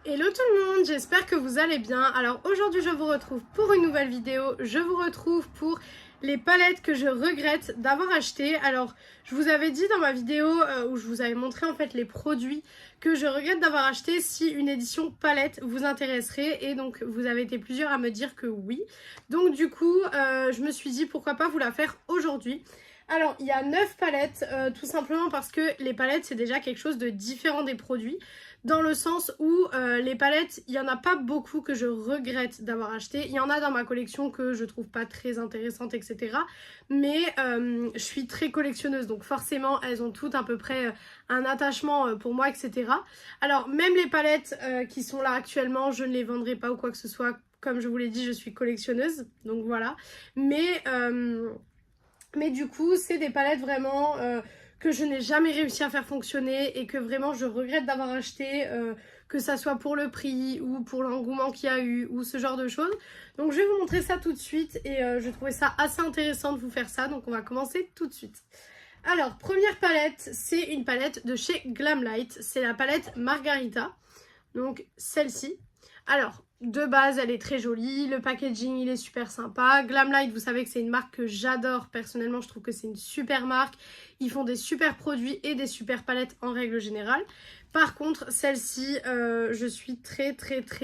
Hello tout le monde, j'espère que vous allez bien. Alors aujourd'hui je vous retrouve pour une nouvelle vidéo. Je vous retrouve pour les palettes que je regrette d'avoir achetées. Alors je vous avais dit dans ma vidéo où je vous avais montré en fait les produits que je regrette d'avoir achetés si une édition palette vous intéresserait. Et donc vous avez été plusieurs à me dire que oui. Donc du coup je me suis dit pourquoi pas vous la faire aujourd'hui. Alors il y a 9 palettes tout simplement parce que les palettes c'est déjà quelque chose de différent des produits. Dans le sens où les palettes, il n'y en a pas beaucoup que je regrette d'avoir acheté. Il y en a dans ma collection que je trouve pas très intéressantes, etc. Mais je suis très collectionneuse, donc forcément, elles ont toutes à peu près un attachement pour moi, etc. Alors, même les palettes qui sont là actuellement, je ne les vendrai pas ou quoi que ce soit. Comme je vous l'ai dit, je suis collectionneuse, donc voilà. Mais du coup, c'est des palettes vraiment que je n'ai jamais réussi à faire fonctionner et que vraiment je regrette d'avoir acheté, que ça soit pour le prix ou pour l'engouement qu'il y a eu ou ce genre de choses. Donc je vais vous montrer ça tout de suite et je trouvais ça assez intéressant de vous faire ça. Donc on va commencer tout de suite. Alors, première palette, c'est une palette de chez Glamlite. C'est la palette Margarita. Donc celle-ci. Alors, de base, elle est très jolie, le packaging, il est super sympa. Glamlite, vous savez que c'est une marque que j'adore. Personnellement, je trouve que c'est une super marque. Ils font des super produits et des super palettes en règle générale. Par contre, celle-ci, je suis très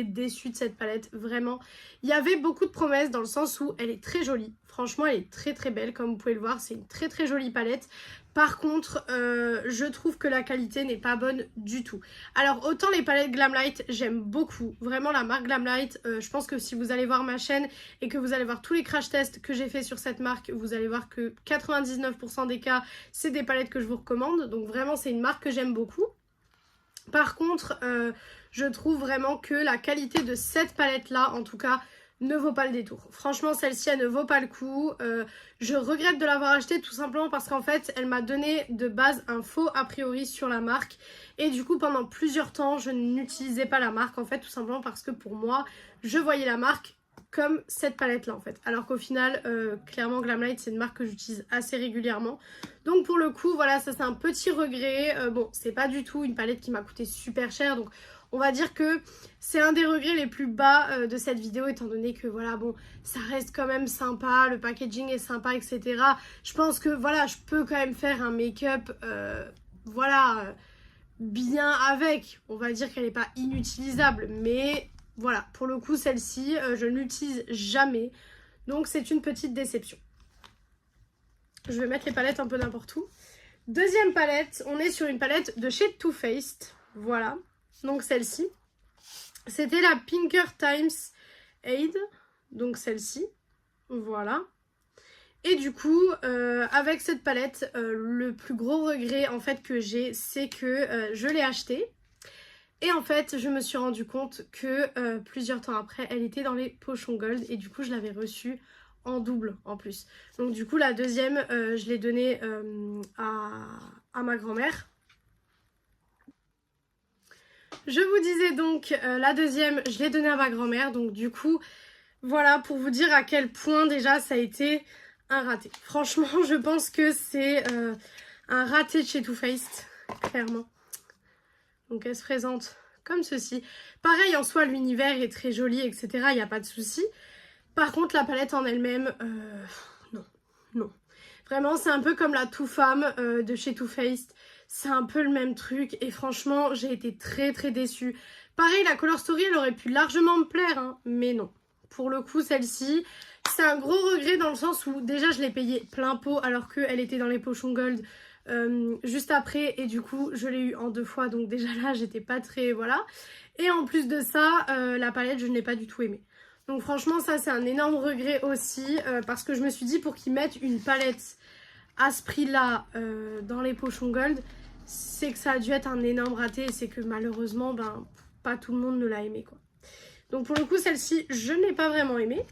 déçue de cette palette, vraiment. Il y avait beaucoup de promesses dans le sens où elle est très jolie. Franchement, elle est très belle, comme vous pouvez le voir. C'est une très jolie palette. Par contre, je trouve que la qualité n'est pas bonne du tout. Alors, autant les palettes Glamlite, j'aime beaucoup. Vraiment, la marque Glamlite, je pense que si vous allez voir ma chaîne et que vous allez voir tous les crash tests que j'ai fait sur cette marque, vous allez voir que 99% des cas, c'est des palettes que je vous recommande. Donc vraiment, c'est une marque que j'aime beaucoup. Par contre, je trouve vraiment que la qualité de cette palette-là, en tout cas, ne vaut pas le détour. Franchement, celle-ci, elle ne vaut pas le coup. Je regrette de l'avoir achetée tout simplement parce qu'en fait, elle m'a donné de base un faux a priori sur la marque. Et du coup, pendant plusieurs temps, je n'utilisais pas la marque en fait, tout simplement parce que pour moi, je voyais la marque comme cette palette là en fait, alors qu'au final clairement Glamlite c'est une marque que j'utilise assez régulièrement, donc pour le coup voilà, ça c'est un petit regret. Bon, c'est pas du tout une palette qui m'a coûté super cher, donc on va dire que c'est un des regrets les plus bas de cette vidéo, étant donné que voilà, bon, ça reste quand même sympa, le packaging est sympa, etc. Je pense que voilà, je peux quand même faire un make-up voilà bien avec. On va dire qu'elle n'est pas inutilisable, mais voilà, pour le coup, celle-ci, je ne l'utilise jamais. Donc, c'est une petite déception. Je vais mettre les palettes un peu n'importe où. Deuxième palette, on est sur une palette de chez Too Faced. Voilà, donc celle-ci. C'était la Pinker Times Aid. Donc, celle-ci. Voilà. Et du coup, avec cette palette, le plus gros regret en fait que j'ai, c'est que je l'ai achetée. Et en fait, je me suis rendu compte que plusieurs temps après, elle était dans les pochons gold. Et du coup, je l'avais reçue en double en plus. Donc du coup, la deuxième, je l'ai donnée à ma grand-mère. Je vous disais donc, la deuxième, je l'ai donnée à ma grand-mère. Donc du coup, voilà, pour vous dire à quel point déjà ça a été un raté. Franchement, je pense que c'est un raté de chez Too Faced, clairement. Donc elle se présente comme ceci. Pareil, en soi, l'univers est très joli, etc. Il n'y a pas de souci. Par contre, la palette en elle-même, non. Vraiment, c'est un peu comme la Too Femme de chez Too Faced. C'est un peu le même truc. Et franchement, j'ai été très déçue. Pareil, la Color Story, elle aurait pu largement me plaire, hein, mais non. Pour le coup, celle-ci, c'est un gros regret dans le sens où déjà, je l'ai payée plein pot alors qu'elle était dans les pochons gold. Juste après, et du coup je l'ai eu en 2 fois, donc déjà là j'étais pas très voilà, et en plus de ça la palette je ne l'ai pas du tout aimée, donc franchement ça c'est un énorme regret aussi, parce que je me suis dit pour qu'ils mettent une palette à ce prix là dans les pochons gold, c'est que ça a dû être un énorme raté, et c'est que malheureusement ben pas tout le monde ne l'a aimé quoi. Donc pour le coup celle-ci je ne l'ai pas vraiment aimée.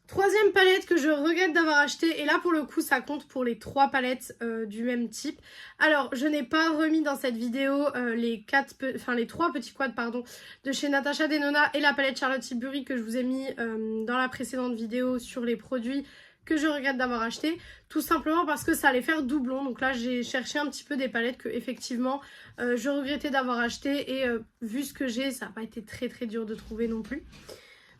Troisième palette que je regrette d'avoir acheté, et là pour le coup ça compte pour les 3 palettes du même type. Alors je n'ai pas remis dans cette vidéo les 3 petits quads pardon, de chez Natasha Denona et la palette Charlotte Tilbury que je vous ai mis dans la précédente vidéo sur les produits que je regrette d'avoir acheté, tout simplement parce que ça allait faire doublon. Donc là j'ai cherché un petit peu des palettes que effectivement je regrettais d'avoir acheté et vu ce que j'ai, ça n'a pas été très dur de trouver non plus.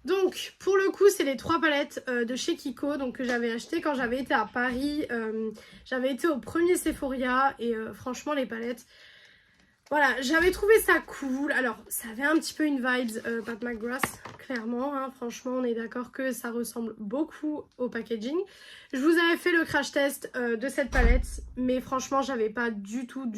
Donc pour le coup c'est les 3 palettes de chez Kiko donc, que j'avais acheté quand j'avais été à Paris. J'avais été au premier Sephora et franchement les palettes, voilà, j'avais trouvé ça cool. Alors ça avait un petit peu une vibes Pat McGrath clairement, hein. Franchement on est d'accord que ça ressemble beaucoup au packaging. Je vous avais fait le crash test de cette palette mais franchement j'avais pas du tout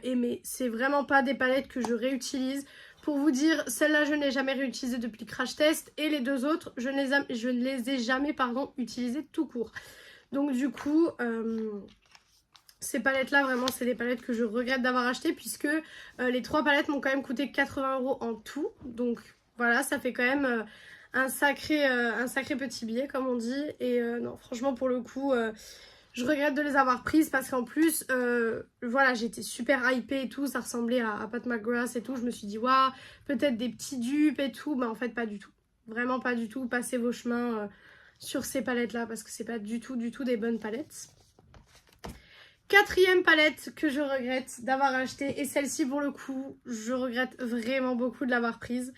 aimé. C'est vraiment pas des palettes que je réutilise. Pour vous dire, celle-là, je ne l'ai jamais réutilisée depuis le crash test. Et les 2 autres, je ne les ai jamais utilisées tout court. Donc du coup, ces palettes-là, vraiment, c'est des palettes que je regrette d'avoir achetées. Puisque les 3 palettes m'ont quand même coûté 80 € en tout. Donc voilà, ça fait quand même un sacré petit billet, comme on dit. Et non, franchement, pour le coup... je regrette de les avoir prises parce qu'en plus, voilà, j'étais super hypée et tout. Ça ressemblait à Pat McGrath et tout. Je me suis dit, waouh, peut-être des petits dupes et tout. Mais en fait, pas du tout. Vraiment pas du tout. Passez vos chemins sur ces palettes-là parce que c'est pas du tout des bonnes palettes. 4e palette que je regrette d'avoir achetée. Et celle-ci, pour le coup, je regrette vraiment beaucoup de l'avoir prise.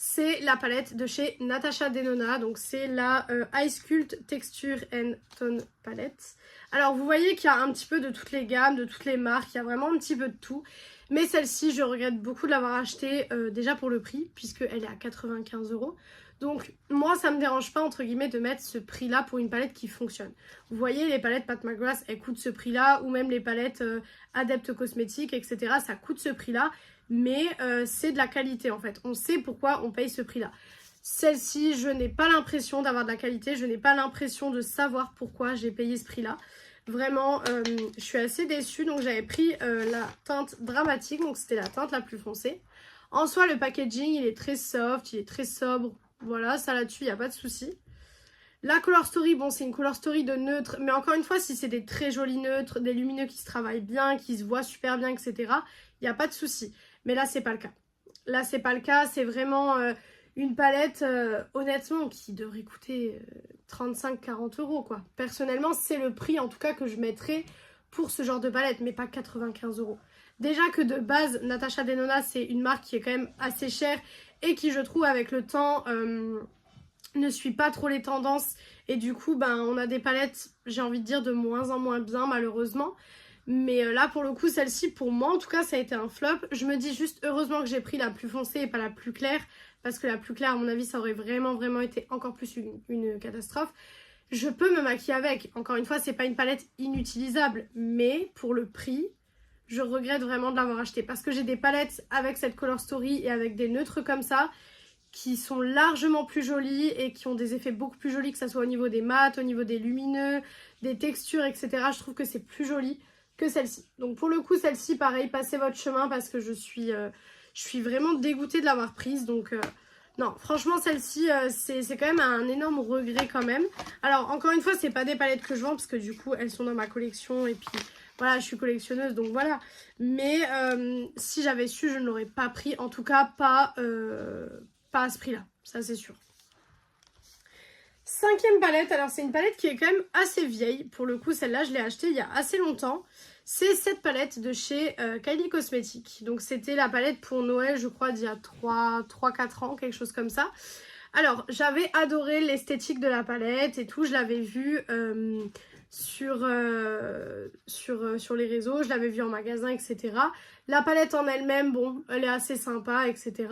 C'est la palette de chez Natasha Denona, donc c'est la Ice Cult Texture and Tone palette. Alors vous voyez qu'il y a un petit peu de toutes les gammes, de toutes les marques, il y a vraiment un petit peu de tout. Mais celle-ci, je regrette beaucoup de l'avoir achetée déjà pour le prix, puisqu'elle est à 95 €. Donc moi, ça me dérange pas, entre guillemets, de mettre ce prix-là pour une palette qui fonctionne. Vous voyez, les palettes Pat McGrath, elles coûtent ce prix-là, ou même les palettes Adept Cosmetics, etc. Ça coûte ce prix-là. Mais c'est de la qualité en fait, on sait pourquoi on paye ce prix là. Celle-ci, je n'ai pas l'impression d'avoir de la qualité, je n'ai pas l'impression de savoir pourquoi j'ai payé ce prix là. Vraiment, je suis assez déçue, donc j'avais pris la teinte dramatique, donc c'était la teinte la plus foncée. En soi, le packaging, il est très soft, il est très sobre, voilà, ça là-dessus, il n'y a pas de souci. La Color Story, bon c'est une Color Story de neutre, mais encore une fois, si c'est des très jolis neutres, des lumineux qui se travaillent bien, qui se voient super bien, etc., il n'y a pas de souci. Mais là, c'est pas le cas. Là, c'est pas le cas. C'est vraiment une palette, honnêtement, qui devrait coûter 35-40 € quoi. Personnellement, c'est le prix, en tout cas, que je mettrais pour ce genre de palette, mais pas 95 €. Déjà que de base, Natasha Denona, c'est une marque qui est quand même assez chère et qui, je trouve, avec le temps, ne suit pas trop les tendances. Et du coup, ben, on a des palettes, j'ai envie de dire, de moins en moins bien, malheureusement. Mais là pour le coup celle-ci pour moi en tout cas ça a été un flop. Je me dis juste heureusement que j'ai pris la plus foncée et pas la plus claire. Parce que la plus claire à mon avis ça aurait vraiment été encore plus une catastrophe. Je peux me maquiller avec. Encore une fois c'est pas une palette inutilisable. Mais pour le prix je regrette vraiment de l'avoir acheté. Parce que j'ai des palettes avec cette Color Story et avec des neutres comme ça qui sont largement plus jolies et qui ont des effets beaucoup plus jolis, que ce soit au niveau des mats, au niveau des lumineux, des textures, etc. Je trouve que c'est plus joli que celle-ci. Donc pour le coup, celle-ci, pareil, passez votre chemin parce que je suis vraiment dégoûtée de l'avoir prise. Donc non, franchement, celle-ci, c'est quand même un énorme regret quand même. Alors encore une fois, c'est pas des palettes que je vends parce que du coup, elles sont dans ma collection et puis... Voilà, je suis collectionneuse, donc voilà. Mais si j'avais su, je ne l'aurais pas pris. En tout cas, pas à ce prix-là. Ça, c'est sûr. 5e palette. Alors, c'est une palette qui est quand même assez vieille. Pour le coup, celle-là, je l'ai achetée il y a assez longtemps. C'est cette palette de chez Kylie Cosmetics. Donc, c'était la palette pour Noël, je crois, d'il y a 3-4 ans, quelque chose comme ça. Alors, j'avais adoré l'esthétique de la palette et tout. Je l'avais vue... sur les réseaux, je l'avais vu en magasin, etc. La palette en elle-même, bon, elle est assez sympa, etc.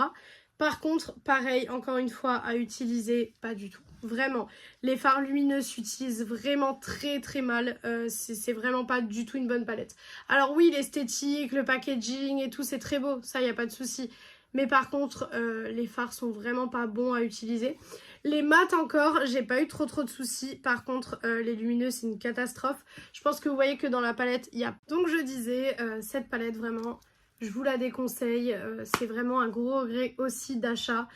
Par contre, pareil, encore une fois, à utiliser, pas du tout. Vraiment, les fards lumineux s'utilisent vraiment très mal. C'est vraiment pas du tout une bonne palette. Alors oui, l'esthétique, le packaging et tout, c'est très beau, ça, il n'y a pas de souci. Mais par contre, les fards sont vraiment pas bons à utiliser. Les mats encore, j'ai pas eu trop de soucis. Par contre, les lumineux, c'est une catastrophe. Je pense que vous voyez que dans la palette, il y a... Donc je disais, cette palette, vraiment, je vous la déconseille. C'est vraiment un gros regret aussi d'achat.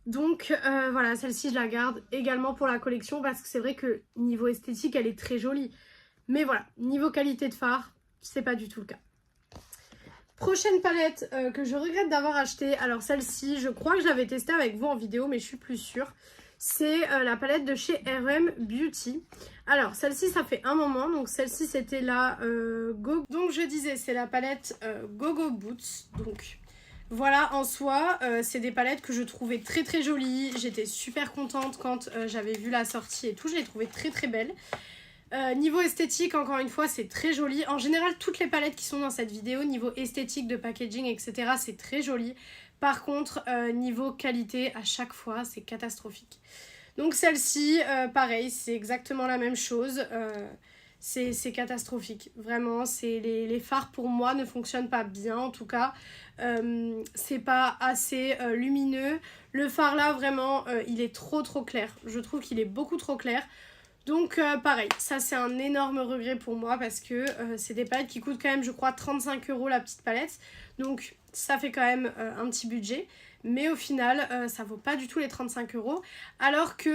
Donc voilà, celle-ci, je la garde également pour la collection parce que c'est vrai que niveau esthétique, elle est très jolie. Mais voilà, niveau qualité de fard, c'est pas du tout le cas. Prochaine palette que je regrette d'avoir achetée. Alors celle-ci, je crois que je l'avais testée avec vous en vidéo, mais je suis plus sûre. c'est la palette de chez RM Beauty. Alors celle-ci ça fait un moment, donc celle-ci c'était la Go. Donc je disais c'est la palette Go Go Boots. Donc voilà, en soi c'est des palettes que je trouvais très très jolies. J'étais super contente quand j'avais vu la sortie et tout, je les trouvais très très belles. Niveau esthétique, encore une fois, c'est très joli. En général, toutes les palettes qui sont dans cette vidéo, niveau esthétique, de packaging, etc., c'est très joli. Par contre, niveau qualité, à chaque fois, c'est catastrophique. Donc celle-ci, pareil, c'est exactement la même chose. C'est catastrophique. Vraiment, les fards pour moi ne fonctionnent pas bien, en tout cas. C'est pas assez lumineux. Le fard là, vraiment, il est trop clair. Je trouve qu'il est beaucoup trop clair. Donc pareil, ça c'est un énorme regret pour moi parce que c'est des palettes qui coûtent quand même je crois 35 € la petite palette. Donc ça fait quand même un petit budget. Mais au final ça vaut pas du tout les 35 €. Alors que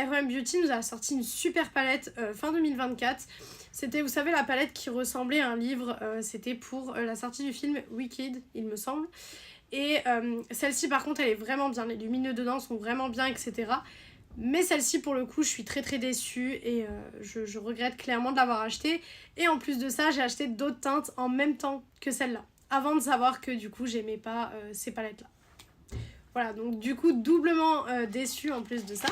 RM Beauty nous a sorti une super palette fin 2024. C'était, vous savez, la palette qui ressemblait à un livre. C'était pour la sortie du film Wicked, il me semble. Et celle-ci par contre elle est vraiment bien. Les lumineux dedans sont vraiment bien, etc. Mais celle-ci pour le coup je suis très déçue et je regrette clairement de l'avoir achetée. Et en plus de ça j'ai acheté d'autres teintes en même temps que celle-là. Avant de savoir que du coup j'aimais pas ces palettes là. Voilà, donc du coup doublement déçue en plus de ça.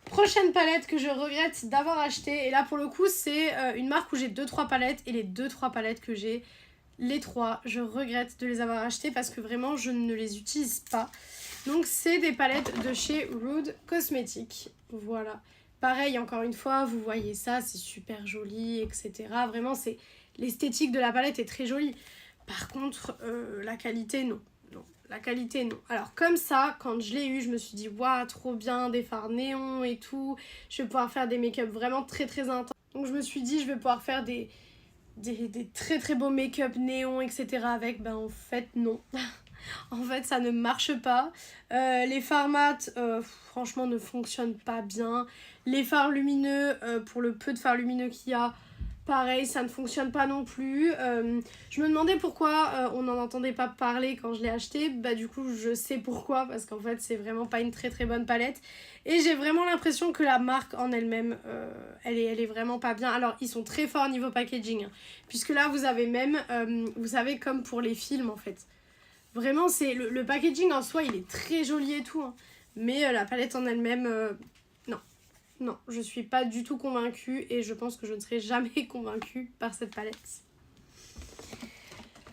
Prochaine palette que je regrette d'avoir achetée. Et là pour le coup c'est une marque où j'ai 2-3 palettes. Et les 2-3 palettes que j'ai, les 3, je regrette de les avoir achetées parce que vraiment je ne les utilise pas. Donc c'est des palettes de chez Rude Cosmetics. Voilà. Pareil, encore une fois, vous voyez ça, c'est super joli, etc. Vraiment, c'est l'esthétique de la palette est très jolie. Par contre, la qualité, non. Non, la qualité, non. Alors comme ça, quand je l'ai eu, je me suis dit, waouh, trop bien, des fards néons et tout. Je vais pouvoir faire des make-up vraiment très intenses. Donc je me suis dit, je vais pouvoir faire des très beaux make-up néons, etc. avec. Ben en fait, non. En fait ça ne marche pas. Les fards mat franchement ne fonctionnent pas bien. Les fards lumineux, pour le peu de fards lumineux qu'il y a, pareil ça ne fonctionne pas non plus. Je me demandais pourquoi on n'en entendait pas parler quand je l'ai acheté. Bah du coup je sais pourquoi, parce qu'en fait c'est vraiment pas une très bonne palette. Et j'ai vraiment l'impression que la marque en elle-même elle est vraiment pas bien. Alors ils sont très forts niveau packaging hein, puisque là vous avez même vous savez comme pour les films en fait. Vraiment, c'est le packaging en soi, il est très joli et tout. Hein. Mais la palette en elle-même, non. Non, je suis pas du tout convaincue et je pense que je ne serai jamais convaincue par cette palette.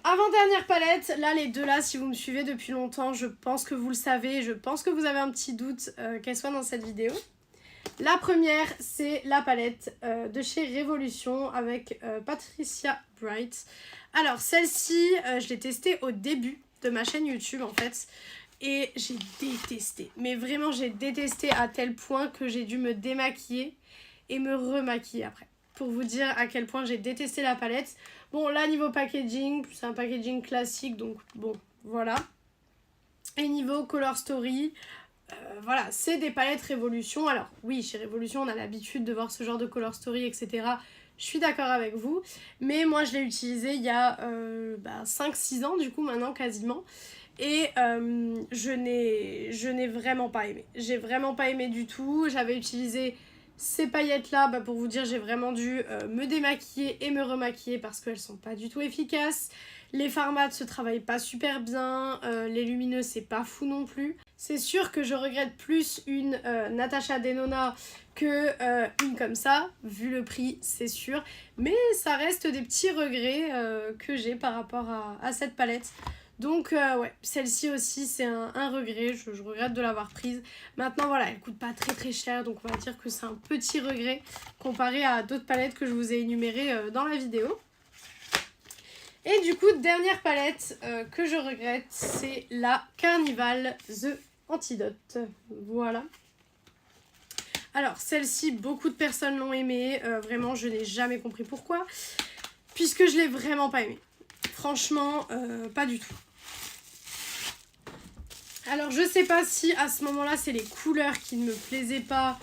Avant-dernière palette, là les deux là, si vous me suivez depuis longtemps, je pense que vous le savez. Je pense que vous avez un petit doute qu'elle soit dans cette vidéo. La première, c'est la palette de chez Révolution avec Patricia Bright. Alors celle-ci, je l'ai testée au début de ma chaîne YouTube en fait et j'ai détesté, mais vraiment j'ai détesté à tel point que j'ai dû me démaquiller et me remaquiller après pour vous dire à quel point j'ai détesté la palette. Bon là niveau packaging c'est un packaging classique donc bon voilà, et niveau color story voilà c'est des palettes Révolution. Alors oui chez Révolution on a l'habitude de voir ce genre de color story etc. Je suis d'accord avec vous, mais moi je l'ai utilisé il y a 5-6 ans du coup maintenant quasiment. Et je n'ai vraiment pas aimé. J'ai vraiment pas aimé du tout. J'avais utilisé ces paillettes là, pour vous dire j'ai vraiment dû me démaquiller et me remaquiller parce qu'elles sont pas du tout efficaces. Les fards mat se travaillent pas super bien, les lumineux c'est pas fou non plus. C'est sûr que je regrette plus une Natasha Denona que une comme ça, vu le prix c'est sûr. Mais ça reste des petits regrets que j'ai par rapport à cette palette. Donc ouais, celle-ci aussi c'est un regret, je regrette de l'avoir prise. Maintenant voilà, elle coûte pas très cher, donc on va dire que c'est un petit regret comparé à d'autres palettes que je vous ai énumérées dans la vidéo. Et du coup, dernière palette que je regrette, c'est la Carnival The Antidote. Voilà. Alors celle-ci, beaucoup de personnes l'ont aimée, vraiment je n'ai jamais compris pourquoi, puisque je l'ai vraiment pas aimée. Franchement, pas du tout. Alors je sais pas si à ce moment-là c'est les couleurs qui ne me plaisaient pas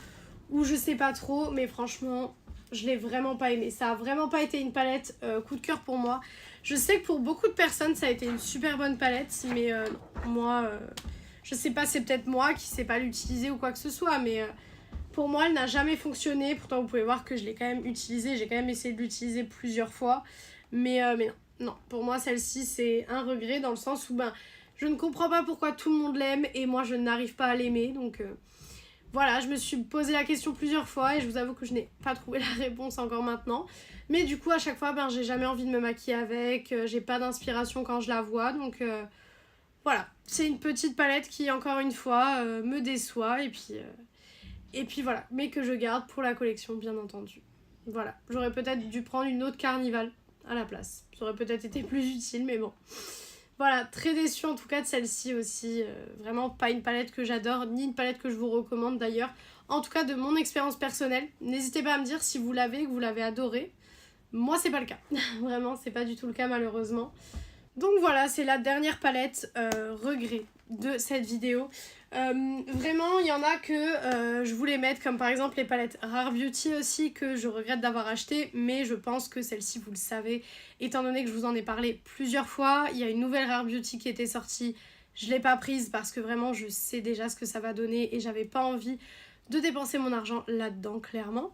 ou je sais pas trop, mais franchement je l'ai vraiment pas aimé. Ça a vraiment pas été une palette coup de cœur pour moi. Je sais que pour beaucoup de personnes ça a été une super bonne palette, mais moi Je sais pas, c'est peut-être moi qui sais pas l'utiliser ou quoi que ce soit, mais pour moi elle n'a jamais fonctionné. Pourtant vous pouvez voir que je l'ai quand même utilisée, j'ai quand même essayé de l'utiliser plusieurs fois, mais non, pour moi celle-ci c'est un regret dans le sens où je ne comprends pas pourquoi tout le monde l'aime et moi je n'arrive pas à l'aimer, donc voilà, je me suis posé la question plusieurs fois et je vous avoue que je n'ai pas trouvé la réponse encore maintenant. Mais du coup, à chaque fois, j'ai jamais envie de me maquiller avec, j'ai pas d'inspiration quand je la vois. Donc voilà, c'est une petite palette qui, encore une fois, me déçoit. Et puis voilà, mais que je garde pour la collection, bien entendu. Voilà, j'aurais peut-être dû prendre une autre Carnival à la place. Ça aurait peut-être été plus utile, mais bon. Voilà, très déçue en tout cas de celle-ci aussi. Vraiment pas une palette que j'adore, ni une palette que je vous recommande d'ailleurs. En tout cas de mon expérience personnelle. N'hésitez pas à me dire si vous l'avez, que vous l'avez adoré. Moi c'est pas le cas. Vraiment c'est pas du tout le cas malheureusement. Donc voilà, c'est la dernière palette regret de cette vidéo. Vraiment, il y en a que je voulais mettre, comme par exemple les palettes Rare Beauty aussi, que je regrette d'avoir acheté, mais je pense que celle-ci, vous le savez, étant donné que je vous en ai parlé plusieurs fois, il y a une nouvelle Rare Beauty qui était sortie, je ne l'ai pas prise parce que vraiment je sais déjà ce que ça va donner et j'avais pas envie de dépenser mon argent là-dedans, clairement.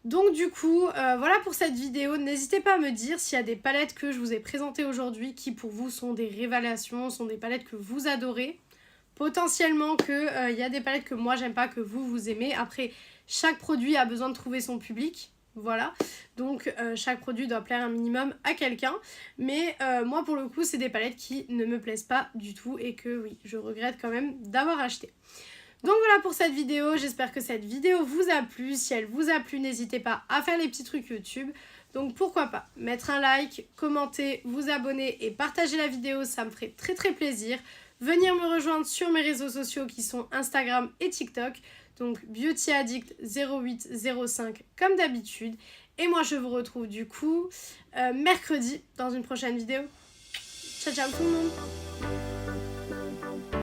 Donc du coup, voilà pour cette vidéo. N'hésitez pas à me dire s'il y a des palettes que je vous ai présentées aujourd'hui qui pour vous sont des révélations, sont des palettes que vous adorez. Potentiellement qu'il y a des palettes que moi j'aime pas, que vous aimez. Après, chaque produit a besoin de trouver son public. Voilà, donc chaque produit doit plaire un minimum à quelqu'un. Mais moi pour le coup, c'est des palettes qui ne me plaisent pas du tout et que oui, je regrette quand même d'avoir acheté. Donc voilà pour cette vidéo, j'espère que cette vidéo vous a plu. Si elle vous a plu, n'hésitez pas à faire les petits trucs YouTube. Donc pourquoi pas mettre un like, commenter, vous abonner et partager la vidéo, ça me ferait très très plaisir. Venir me rejoindre sur mes réseaux sociaux qui sont Instagram et TikTok. Donc beautyaddict0805 comme d'habitude. Et moi je vous retrouve du coup mercredi dans une prochaine vidéo. Ciao ciao tout le monde!